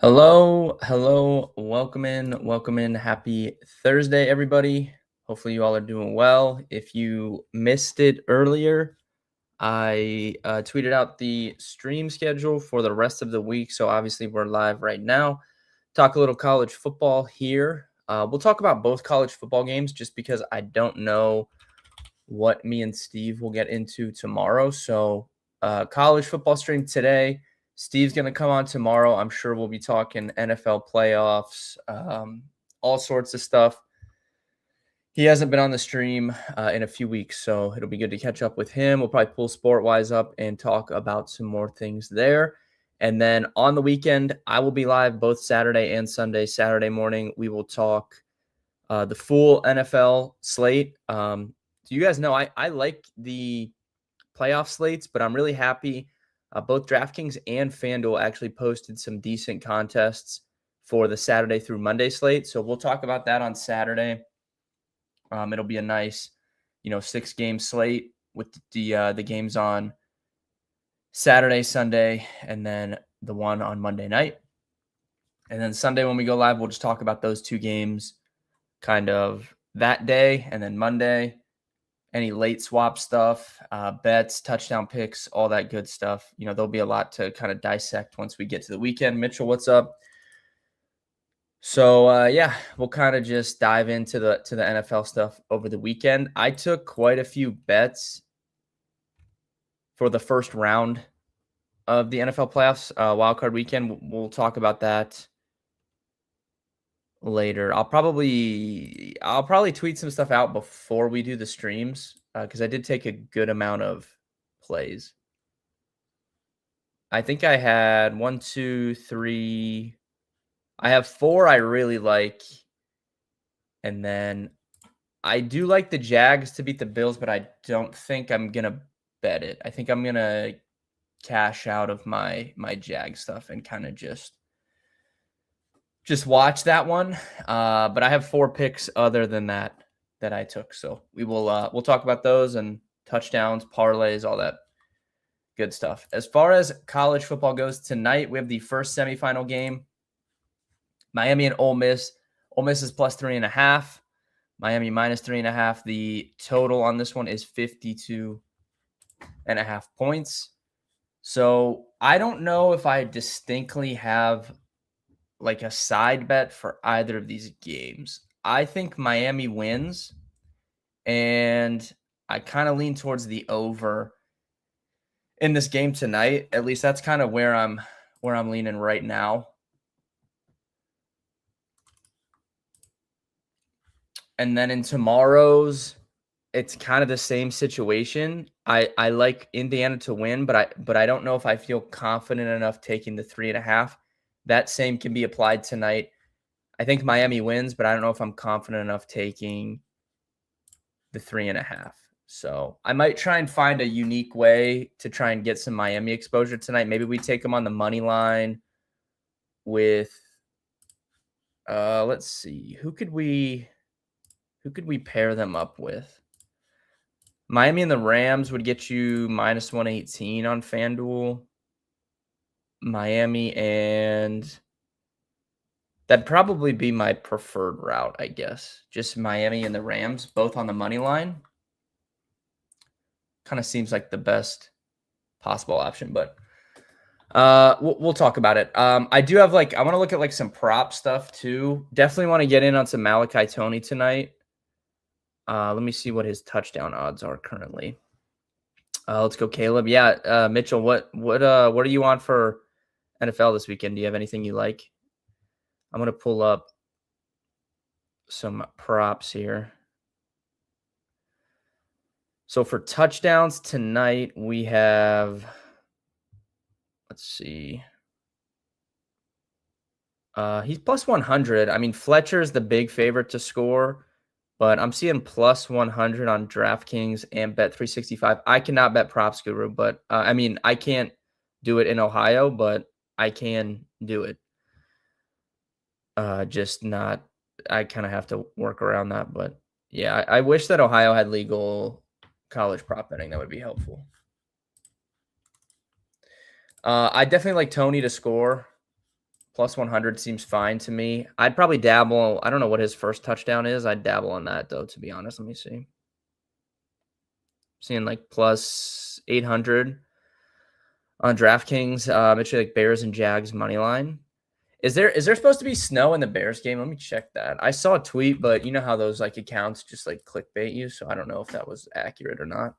Hello, welcome in. Happy Thursday, everybody. Hopefully, you all are doing well. If you missed it earlier, I tweeted out the stream schedule for the rest of the week. So, obviously, we're live right now. Talk a little college football here. We'll talk about both college football games just because I don't know what me and Steve will get into tomorrow. So, college football stream today. Steve's going to come on tomorrow. I'm sure we'll be talking NFL playoffs, all sorts of stuff. He hasn't been on the stream in a few weeks, so it'll be good to catch up with him. We'll probably pull SportWise up and talk about some more things there. And then on the weekend, I will be live both Saturday and Sunday. Saturday morning, we will talk the full NFL slate. So you guys know I like the playoff slates, but I'm really happy. Both DraftKings and FanDuel actually posted some decent contests for the Saturday through Monday slate. So we'll talk about that on Saturday. It'll be a nice, 6-game slate with the games on Saturday, Sunday, and then the one on Monday night. And then Sunday when we go live, we'll just talk about those two games kind of that day, and then Monday, any late swap stuff, bets, touchdown picks, all that good stuff. There'll be a lot to kind of dissect once we get to the weekend. Mitchell, what's up? So we'll kind of just dive into the NFL stuff over the weekend. I took quite a few bets for the first round of the NFL playoffs, wildcard weekend. We'll talk about that later. I'll probably tweet some stuff out before we do the streams because I did take a good amount of plays. I think I had 1, 2, 3. I have 4 I really like, and then I do like the Jags to beat the Bills, but I don't think I'm gonna bet it. I think I'm gonna cash out of my Jag stuff and kind of just watch that one. But I have 4 picks other than that I took. So we'll talk about those and touchdowns, parlays, all that good stuff. As far as college football goes, tonight we have the first semifinal game. Miami and Ole Miss. Ole Miss is plus 3.5. Miami minus 3.5. The total on this one is 52.5 points. So I don't know if I distinctly have like a side bet for either of these games. I think Miami wins, and I kind of lean towards the over in this game tonight. At least that's kind of where I'm leaning right now. And then in tomorrow's, it's kind of the same situation. I like Indiana to win, but I don't know if I feel confident enough taking the 3.5. That same can be applied tonight. I think Miami wins, but I don't know if I'm confident enough taking the 3.5. So I might try and find a unique way to try and get some Miami exposure tonight. Maybe we take them on the money line with, let's see, who could we pair them up with? Miami and the Rams would get you minus 118 on FanDuel. Miami, and that'd probably be my preferred route, I guess. Just Miami and the Rams, both on the money line. Kind of seems like the best possible option, but we'll talk about it. I do have I want to look at some prop stuff too. Definitely want to get in on some Malachi Toney tonight. Let me see what his touchdown odds are currently. Let's go, Caleb. Yeah, Mitchell, what are you on for NFL this weekend? Do you have anything you like? I'm going to pull up some props here. So for touchdowns tonight, we have, let's see. He's plus 100. I mean, Fletcher's the big favorite to score, but I'm seeing plus 100 on DraftKings and Bet365. I cannot bet Props Guru, but I mean, I can't do it in Ohio, but I can do it. Just not, I kind of have to work around that. But yeah, I wish that Ohio had legal college prop betting. That would be helpful. I definitely like Toney to score. Plus 100 seems fine to me. I'd probably dabble. I don't know what his first touchdown is. I'd dabble on that, though, to be honest. Let me see. Seeing like plus 800 on DraftKings. Actually, like Bears and Jags money line. Is there supposed to be snow in the Bears game? Let me check that. I saw a tweet, but you know how those like accounts just like clickbait you, so I don't know if that was accurate or not.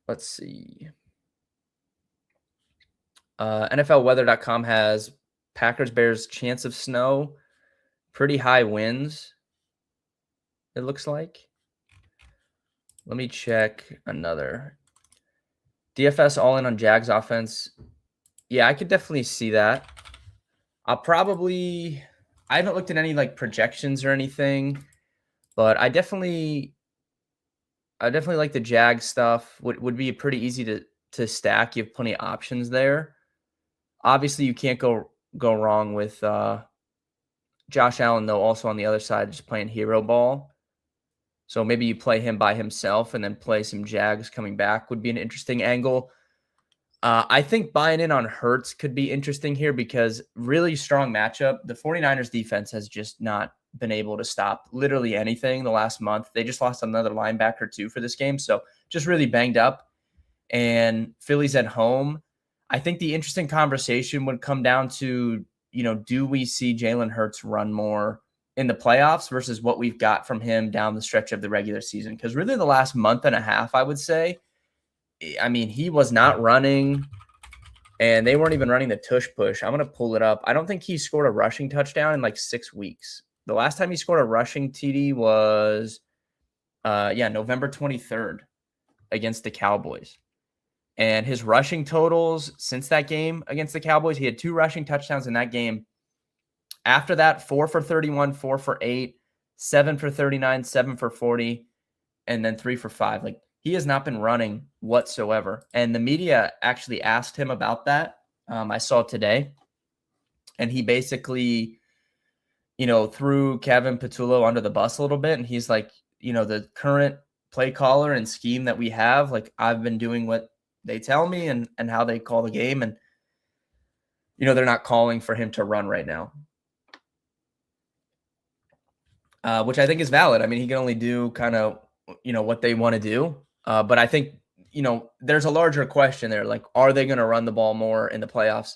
Let's see. NFLweather.com has Packers Bears chance of snow, pretty high winds. It looks like. Let me check another. DFS all in on Jags offense. Yeah, I could definitely see that. I haven't looked at any like projections or anything, but I definitely like the Jag stuff. Would be pretty easy to stack. You have plenty of options there. Obviously, you can't go wrong with Josh Allen, though, also on the other side, just playing hero ball. So maybe you play him by himself and then play some Jags coming back would be an interesting angle. I think buying in on Hurts could be interesting here because really strong matchup. The 49ers defense has just not been able to stop literally anything the last month. They just lost another linebacker too for this game. So just really banged up. And Philly's at home. I think the interesting conversation would come down to, do we see Jalen Hurts run more in the playoffs versus what we've got from him down the stretch of the regular season? Because really the last month and a half, I would say, he was not running, and they weren't even running the tush push. I'm going to pull it up. I don't think he scored a rushing touchdown in like 6 weeks. The last time he scored a rushing TD was, November 23rd against the Cowboys. And his rushing totals since that game against the Cowboys, he had 2 rushing touchdowns in that game. After that, 4 for 31, 4 for 8, 7 for 39, 7 for 40, and then 3 for 5. Like, he has not been running whatsoever. And the media actually asked him about that. I saw today. And he basically, threw Kevin Patullo under the bus a little bit. And he's like, the current play caller and scheme that we have, like, I've been doing what they tell me and how they call the game. And, they're not calling for him to run right now. Which I think is valid. He can only do kind of, what they want to do. But I think, there's a larger question there. Like, are they going to run the ball more in the playoffs?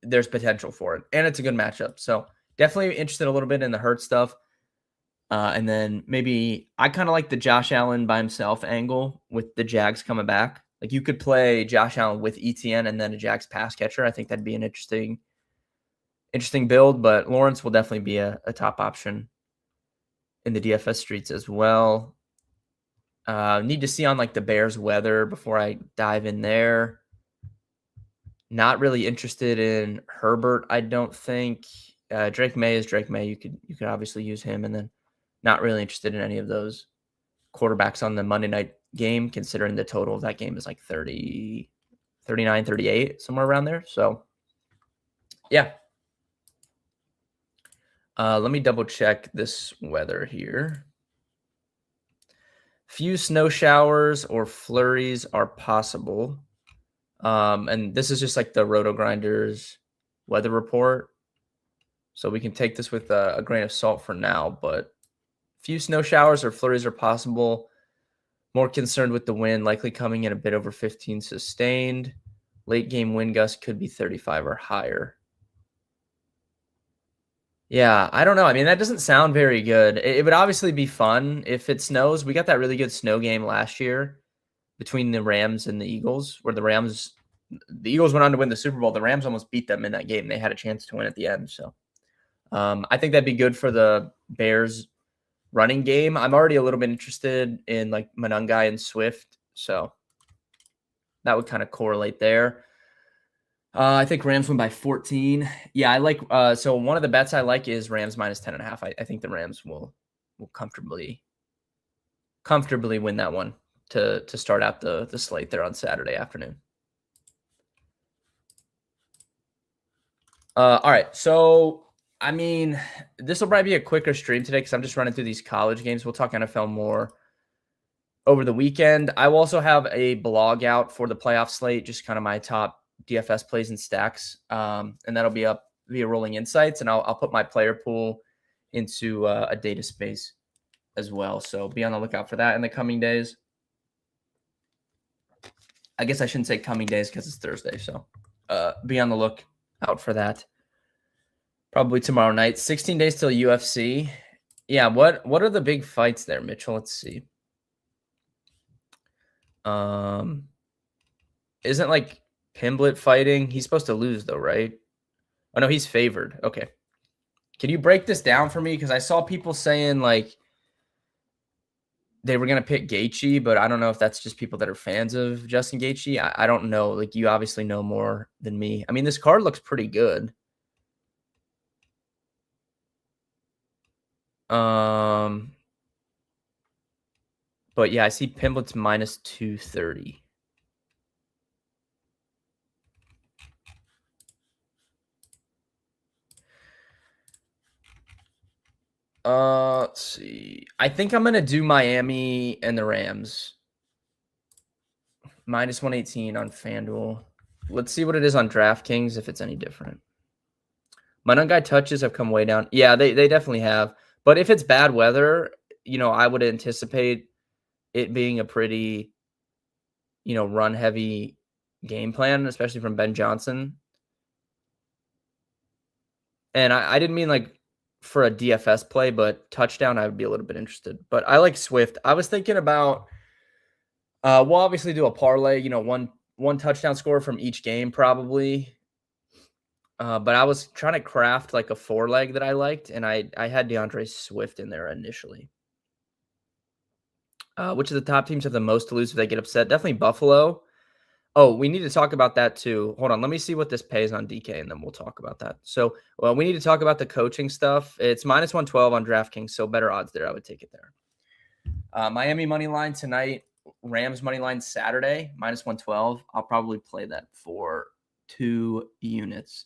There's potential for it. And it's a good matchup. So definitely interested a little bit in the Hurts stuff. And then maybe I kind of like the Josh Allen by himself angle with the Jags coming back. Like, you could play Josh Allen with ETN and then a Jags pass catcher. I think that'd be an interesting build, but Lawrence will definitely be a top option in the DFS streets as well. Need to see on like the Bears weather before I dive in there. Not really interested in Herbert, I don't think. Drake May is Drake May. You could obviously use him, and then not really interested in any of those quarterbacks on the Monday night game, considering the total of that game is like 30, 39, 38, somewhere around there. So, yeah. Let me double check this weather here. Few snow showers or flurries are possible. And this is just like the Roto Grinders weather report. So we can take this with a grain of salt for now, but few snow showers or flurries are possible. More concerned with the wind, likely coming in a bit over 15 sustained. Late game wind gust could be 35 or higher. Yeah, I don't know. That doesn't sound very good. It would obviously be fun if it snows. We got that really good snow game last year between the Rams and the Eagles, where the Eagles went on to win the Super Bowl. The Rams almost beat them in that game. They had a chance to win at the end. So I think that'd be good for the Bears running game. I'm already a little bit interested in like Monangai and Swift. So that would kind of correlate there. I think Rams win by 14. Yeah, I like so one of the bets I like is Rams minus 10.5. I think the Rams will comfortably win that one to start out the slate there on Saturday afternoon. All right. So, this will probably be a quicker stream today because I'm just running through these college games. We'll talk NFL more over the weekend. I will also have a blog out for the playoff slate, just kind of my top DFS plays and stacks, and that'll be up via Rolling Insights, and I'll put my player pool into a data space as well. So be on the lookout for that in the coming days. I guess I shouldn't say coming days because it's Thursday. So be on the lookout for that. Probably tomorrow night. 16 days till UFC. Yeah, what are the big fights there, Mitchell? Let's see. Isn't like Pimblett fighting? He's supposed to lose though, right? Oh no, he's favored. Okay. Can you break this down for me? Because I saw people saying like they were gonna pick Gaethje, but I don't know if that's just people that are fans of Justin Gaethje. I don't know. Like you obviously know more than me. I mean, this card looks pretty good. But yeah, I see Pimblett's minus 230. Let's see. I think I'm gonna do Miami and the Rams. Minus 118 on FanDuel. Let's see what it is on DraftKings if it's any different. My guy touches have come way down. Yeah, they definitely have. But if it's bad weather, I would anticipate it being a pretty, run heavy game plan, especially from Ben Johnson. And I didn't mean like for a DFS play, but touchdown, I would be a little bit interested. But I like Swift. I was thinking about, we'll obviously do a parlay, one touchdown score from each game probably. But I was trying to craft like a 4-leg that I liked, and I had DeAndre Swift in there initially. Which of the top teams have the most to lose if they get upset? Definitely Buffalo. Oh, we need to talk about that too. Hold on. Let me see what this pays on DK, and then we'll talk about that. So, we need to talk about the coaching stuff. It's minus 112 on DraftKings, so better odds there. I would take it there. Miami money line tonight. Rams money line Saturday, minus 112. I'll probably play that for 2 units.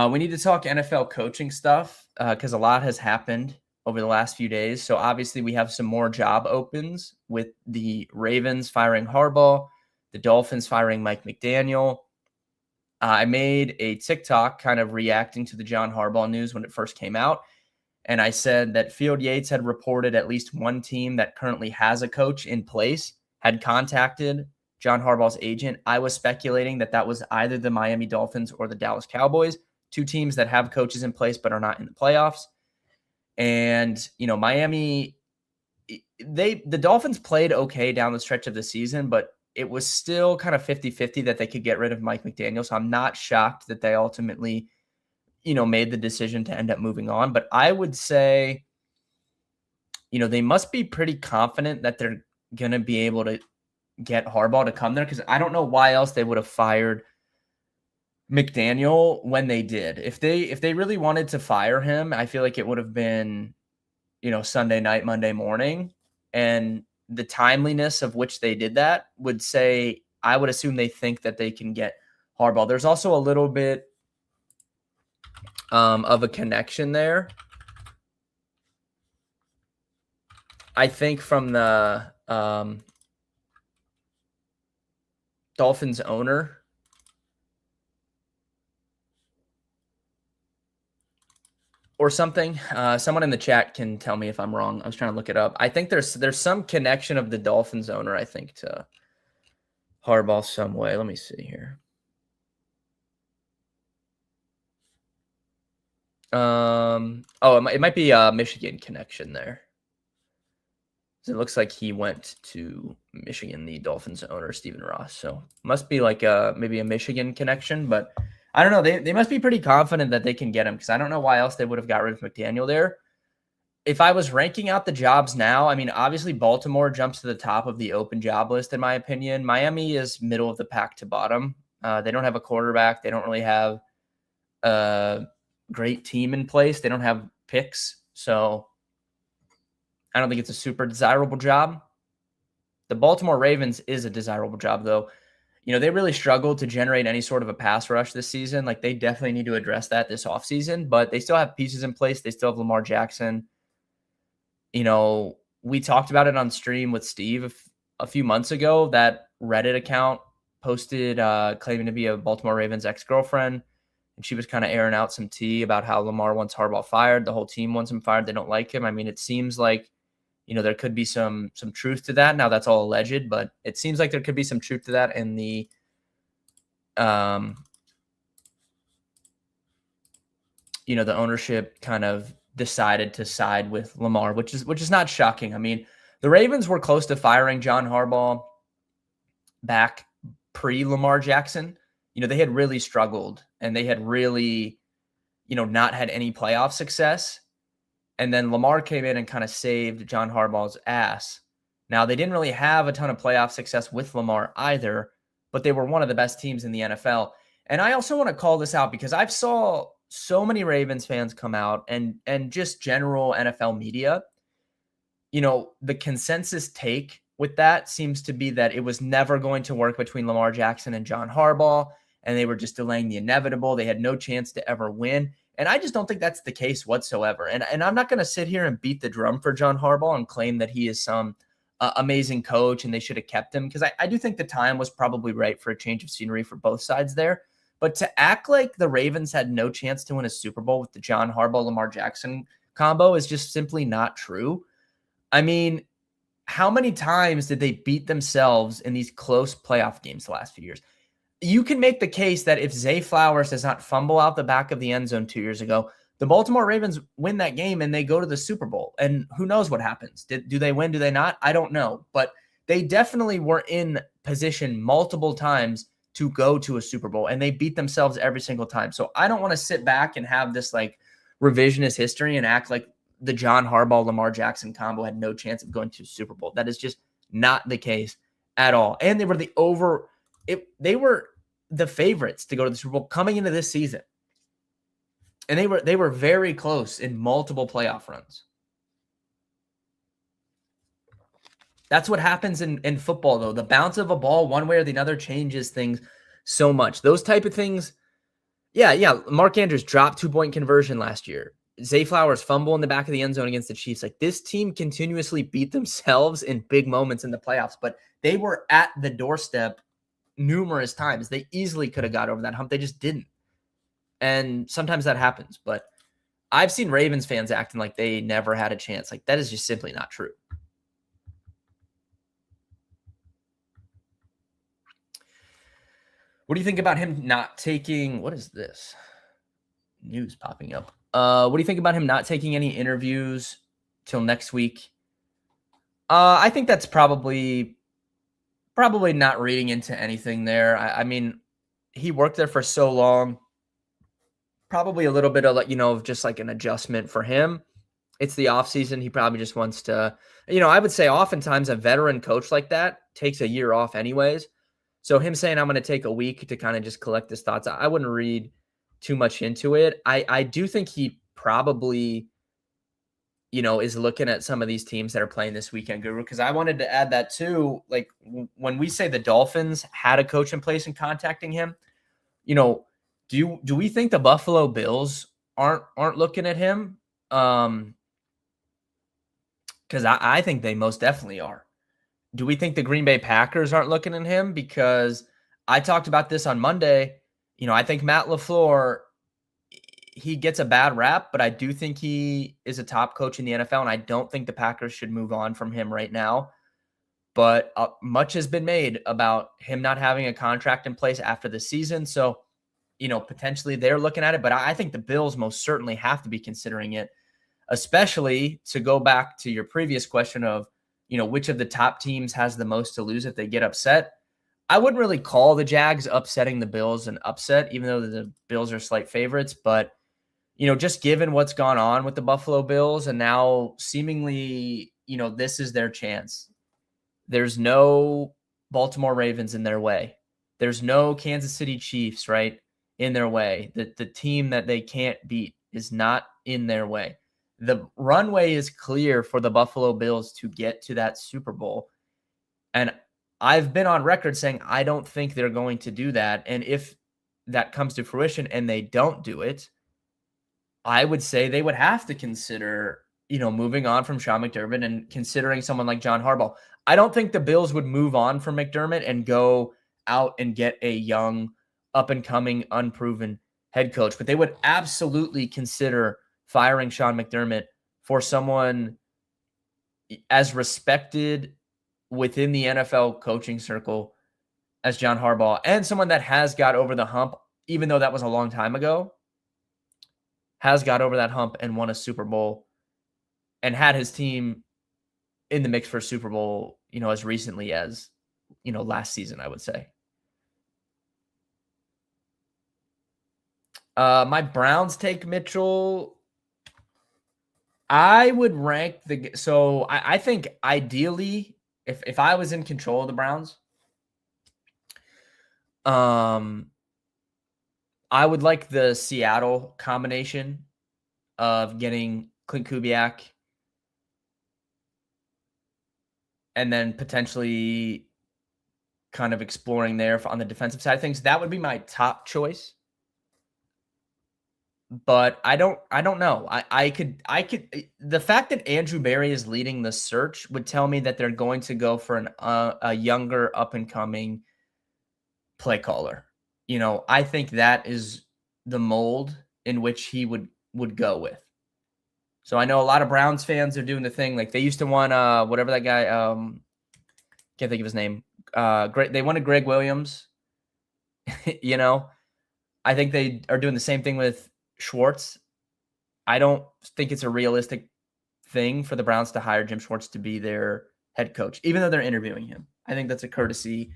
We need to talk NFL coaching stuff because a lot has happened over the last few days. So obviously we have some more job opens with the Ravens firing Harbaugh, the Dolphins firing Mike McDaniel. I made a TikTok kind of reacting to the John Harbaugh news when it first came out. And I said that Field Yates had reported at least one team that currently has a coach in place had contacted John Harbaugh's agent. I was speculating that that was either the Miami Dolphins or the Dallas Cowboys, 2 teams that have coaches in place but are not in the playoffs. And, Miami, the Dolphins played okay down the stretch of the season, but it was still kind of 50-50 that they could get rid of Mike McDaniel. So I'm not shocked that they ultimately, made the decision to end up moving on. But I would say, they must be pretty confident that they're going to be able to get Harbaugh to come there because I don't know why else they would have fired McDaniel when they did. If they really wanted to fire him, I feel like it would have been, Sunday night, Monday morning. And the timeliness of which they did that would say, I would assume they think that they can get Harbaugh. There's also a little bit of a connection there. I think from the Dolphins owner. Or something. Someone in the chat can tell me if I'm wrong. I was trying to look it up. I think there's some connection of the Dolphins owner, I think, to Harbaugh some way. Let me see here. It might be a Michigan connection there. It looks like he went to Michigan, the Dolphins owner, Stephen Ross. So must be like maybe a Michigan connection, but I don't know. They must be pretty confident that they can get him because I don't know why else they would have got rid of McDaniel there. If I was ranking out the jobs now, I mean, obviously Baltimore jumps to the top of the open job list, in my opinion. Miami is middle of the pack to bottom. They don't have a quarterback. They don't really have a great team in place. They don't have picks. So I don't think it's a super desirable job. The Baltimore Ravens is a desirable job, though. They really struggled to generate any sort of a pass rush this season. Like, they definitely need to address that this offseason, but they still have pieces in place. They still have Lamar Jackson. we talked about it on stream with Steve a few months ago. That Reddit account posted claiming to be a Baltimore Ravens ex-girlfriend, and she was kind of airing out some tea about how Lamar wants Harbaugh fired. The whole team wants him fired. They don't like him. I mean, it seems like, there could be some truth to that. Now that's all alleged, but it seems like there could be some truth to that. And the the ownership kind of decided to side with Lamar, which is not shocking. I mean, the Ravens were close to firing John Harbaugh back pre-Lamar Jackson. They had really struggled, and they had really, not had any playoff success. And then Lamar came in and kind of saved John Harbaugh's ass. Now, they didn't really have a ton of playoff success with Lamar either, but they were one of the best teams in the NFL. And I also want to call this out because I've saw so many Ravens fans come out and just general NFL media. The consensus take with that seems to be that it was never going to work between Lamar Jackson and John Harbaugh, and they were just delaying the inevitable. They had no chance to ever win. And I just don't think that's the case whatsoever. And I'm not going to sit here and beat the drum for John Harbaugh and claim that he is some amazing coach and they should have kept him, because I do think the time was probably right for a change of scenery for both sides there. But to act like the Ravens had no chance to win a Super Bowl with the John Harbaugh-Lamar Jackson combo is just simply not true. I mean, how many times did they beat themselves in these close playoff games the last few years? You can make the case that if Zay Flowers does not fumble out the back of the end zone 2 years ago, the Baltimore Ravens win that game and they go to the Super Bowl. And who knows what happens? Do they win? Do they not? I don't know. But they definitely were in position multiple times to go to a Super Bowl, and they beat themselves every single time. So I don't want to sit back and have this like revisionist history and act like the John Harbaugh-Lamar Jackson combo had no chance of going to a Super Bowl. That is just not the case at all. And they were they were the favorites to go to the Super Bowl coming into this season. And they were very close in multiple playoff runs. That's what happens in football, though. The bounce of a ball one way or the other changes things so much. Those type of things, yeah. Mark Andrews dropped 2-point conversion last year. Zay Flowers fumble in the back of the end zone against the Chiefs. Like, this team continuously beat themselves in big moments in the playoffs, but they were at the doorstep numerous times. They easily could have got over that hump. They just didn't. And sometimes that happens. But I've seen Ravens fans acting like they never had a chance. Like, that is just simply not true. What do you think about him not taking, what is this? News popping up. What do you think about him not taking any interviews till next week? I think that's probably not reading into anything there. I mean, he worked there for so long. Probably a little bit of just like an adjustment for him. It's the offseason. He probably just wants to, I would say oftentimes a veteran coach like that takes a year off anyways. So him saying, I'm going to take a week to kind of just collect his thoughts, I wouldn't read too much into it. I do think he probably, is looking at some of these teams that are playing this weekend, Guru, because I wanted to add that too. Like, when we say the Dolphins had a coach in place and contacting him, do we think the Buffalo Bills aren't looking at him? Because I think they most definitely are. Do we think the Green Bay Packers aren't looking at him? Because I talked about this on Monday. I think Matt LaFleur, he gets a bad rap, but I do think he is a top coach in the NFL, and I don't think the Packers should move on from him right now. But much has been made about him not having a contract in place after the season. So, potentially they're looking at it, but I think the Bills most certainly have to be considering it, especially to go back to your previous question of, which of the top teams has the most to lose if they get upset. I wouldn't really call the Jags upsetting the Bills an upset, even though the Bills are slight favorites. But, just given what's gone on with the Buffalo Bills and now seemingly, this is their chance. There's no Baltimore Ravens in their way. There's no Kansas City Chiefs, right, in their way. The team that they can't beat is not in their way. The runway is clear for the Buffalo Bills to get to that Super Bowl. And I've been on record saying I don't think they're going to do that. And if that comes to fruition and they don't do it, I would say they would have to consider, moving on from Sean McDermott and considering someone like John Harbaugh. I don't think the Bills would move on from McDermott and go out and get a young, up-and-coming, unproven head coach, but they would absolutely consider firing Sean McDermott for someone as respected within the NFL coaching circle as John Harbaugh, and someone that has got over the hump, even though that was a long time ago, has got over that hump and won a Super Bowl and had his team in the mix for a Super Bowl, as recently as, last season, I would say. My Browns take, Mitchell. I would rank I think ideally, if I was in control of the Browns, I would like the Seattle combination of getting Clint Kubiak and then potentially kind of exploring there on the defensive side of things. That would be my top choice. But I don't know. I could the fact that Andrew Berry is leading the search would tell me that they're going to go for a younger up and coming play caller. I think that is the mold in which he would go with. So I know a lot of Browns fans are doing the thing like they used to want whatever that guy can't think of his name. They wanted Greg Williams. I think they are doing the same thing with Schwartz. I don't think it's a realistic thing for the Browns to hire Jim Schwartz to be their head coach, even though they're interviewing him. I think that's a courtesy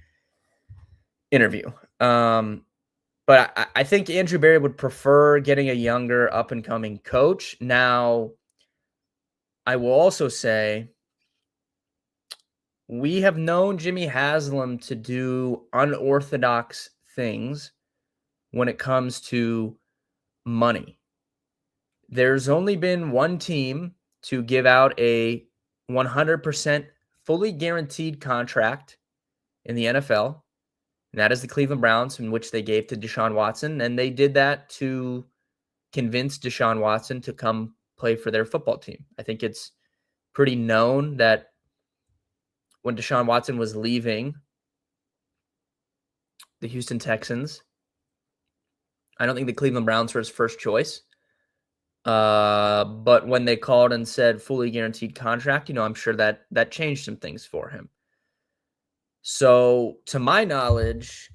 interview. But I think Andrew Berry would prefer getting a younger up-and-coming coach. Now, I will also say we have known Jimmy Haslam to do unorthodox things when it comes to money. There's only been one team to give out a 100% fully guaranteed contract in the NFL, and that is the Cleveland Browns, in which they gave to Deshaun Watson, and they did that to convince Deshaun Watson to come play for their football team. I think it's pretty known that when Deshaun Watson was leaving the Houston Texans, I don't think the Cleveland Browns were his first choice. But when they called and said fully guaranteed contract, I'm sure that changed some things for him. So, to my knowledge,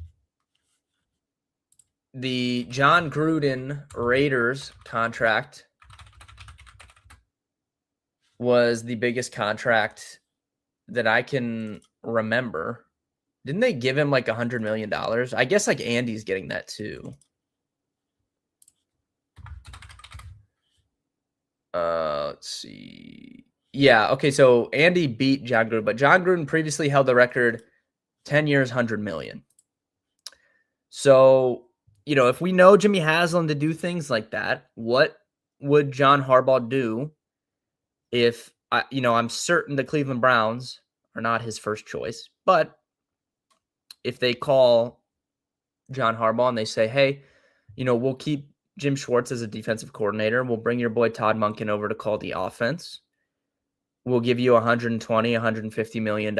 the John Gruden Raiders contract was the biggest contract that I can remember. Didn't they give him like $100 million? I guess like Andy's getting that too. Let's see. Yeah, okay, so Andy beat John Gruden, but John Gruden previously held the record 10 years, $100 million. So, if we know Jimmy Haslam to do things like that, what would John Harbaugh do if, I'm certain the Cleveland Browns are not his first choice, but if they call John Harbaugh and they say, hey, we'll keep Jim Schwartz as a defensive coordinator. We'll bring your boy Todd Monken over to call the offense. We'll give you $120, $150 million,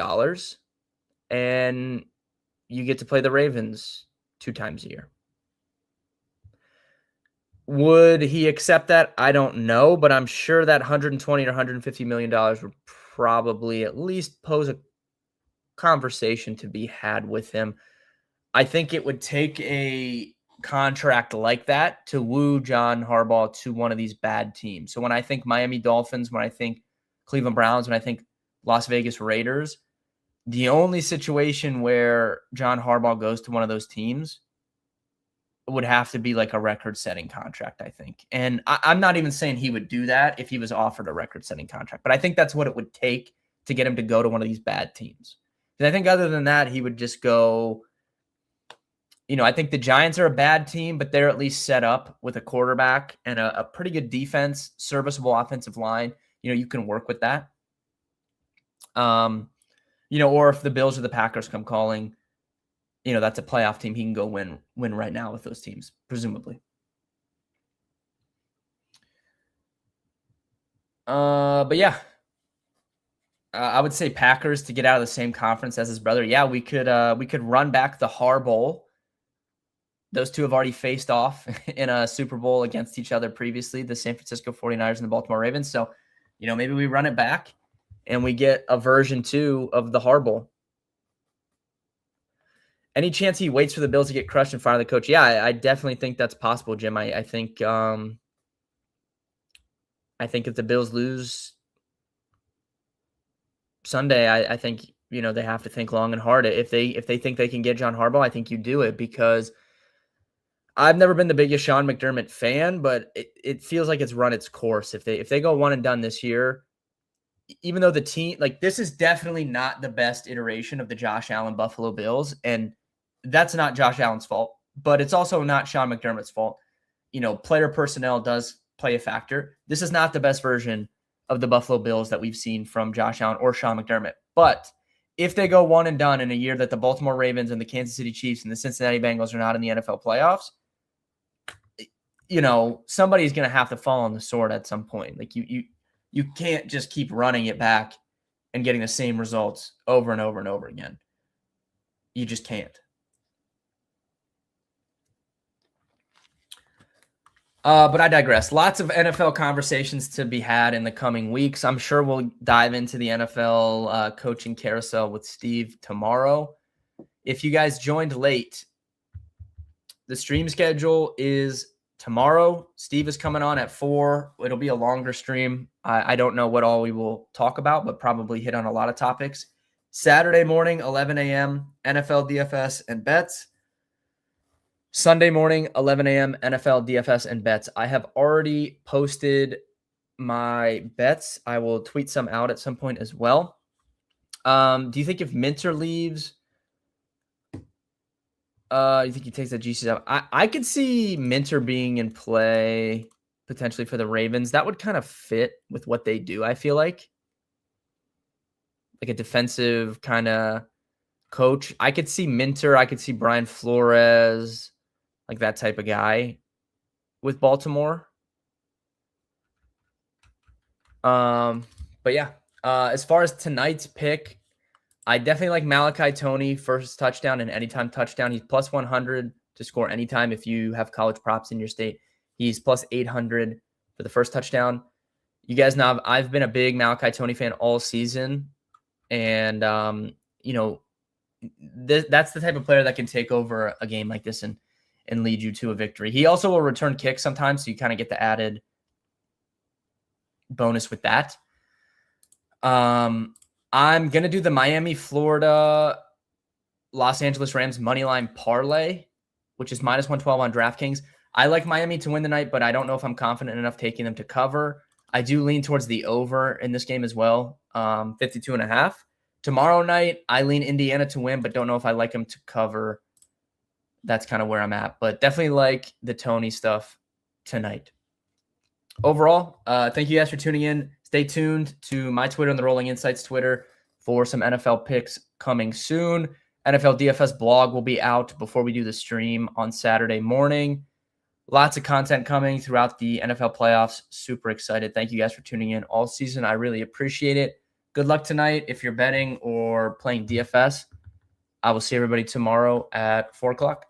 and you get to play the Ravens 2 times a year. Would he accept that? I don't know, but I'm sure that $120 or $150 million would probably at least pose a conversation to be had with him. I think it would take a contract like that to woo John Harbaugh to one of these bad teams. So when I think Miami Dolphins, when I think Cleveland Browns, when I think Las Vegas Raiders, the only situation where John Harbaugh goes to one of those teams would have to be like a record-setting contract, I think. And I'm not even saying he would do that if he was offered a record-setting contract, but I think that's what it would take to get him to go to one of these bad teams. And I think other than that, he would just go, I think the Giants are a bad team, but they're at least set up with a quarterback and a pretty good defense, serviceable offensive line. You can work with that. Or if the Bills or the Packers come calling, that's a playoff team. He can go win right now with those teams, presumably. But yeah, I would say Packers to get out of the same conference as his brother. Yeah, we could run back the Har Bowl. Those two have already faced off in a Super Bowl against each other previously, the San Francisco 49ers and the Baltimore Ravens. So, maybe we run it back and we get a version 2 of the Har Bowl. Any chance he waits for the Bills to get crushed and fire the coach? Yeah, I definitely think that's possible, Jim. I think if the Bills lose Sunday, I think they have to think long and hard. If they think they can get John Harbaugh, I think you do it, because I've never been the biggest Sean McDermott fan, but it feels like it's run its course. If they go one and done this year, even though the team, like, this is definitely not the best iteration of the Josh Allen Buffalo Bills, and that's not Josh Allen's fault, but it's also not Sean McDermott's fault. Player personnel does play a factor. This is not the best version of the Buffalo Bills that we've seen from Josh Allen or Sean McDermott. But if they go one and done in a year that the Baltimore Ravens and the Kansas City Chiefs and the Cincinnati Bengals are not in the NFL playoffs, somebody's going to have to fall on the sword at some point. Like, you can't just keep running it back and getting the same results over and over and over again. You just can't. But I digress. Lots of NFL conversations to be had in the coming weeks. I'm sure we'll dive into the NFL coaching carousel with Steve tomorrow. If you guys joined late, the stream schedule is tomorrow. Steve is coming on at 4. It'll be a longer stream. I don't know what all we will talk about, but probably hit on a lot of topics. Saturday morning, 11 a.m., NFL DFS and bets. Sunday morning, 11 a.m., NFL DFS and bets. I have already posted my bets. I will tweet some out at some point as well. Do you think if Minter leaves, you think he takes that GC out? I could see Minter being in play potentially for the Ravens. That would kind of fit with what they do, I feel like a defensive kind of coach. I could see Minter. I could see Brian Flores, like that type of guy with Baltimore. But yeah, as far as tonight's pick, I definitely like Malachi Toney, first touchdown and anytime touchdown. He's plus 100 to score anytime if you have college props in your state. He's plus 800 for the first touchdown. You guys know I've been a big Malachi Toney fan all season. And, that's the type of player that can take over a game like this and lead you to a victory. He also will return kicks sometimes, so you kind of get the added bonus with that. I'm going to do the Miami, Florida, Los Angeles Rams moneyline parlay, which is minus 112 on DraftKings. I like Miami to win the night, but I don't know if I'm confident enough taking them to cover. I do lean towards the over in this game as well, 52.5. Tomorrow night, I lean Indiana to win, but don't know if I like them to cover. That's kind of where I'm at, but definitely like the Toney stuff tonight. Overall, thank you guys for tuning in. Stay tuned to my Twitter and the Rolling Insights Twitter for some NFL picks coming soon. NFL DFS blog will be out before we do the stream on Saturday morning. Lots of content coming throughout the NFL playoffs. Super excited. Thank you guys for tuning in all season. I really appreciate it. Good luck tonight if you're betting or playing DFS. I will see everybody tomorrow at 4 o'clock.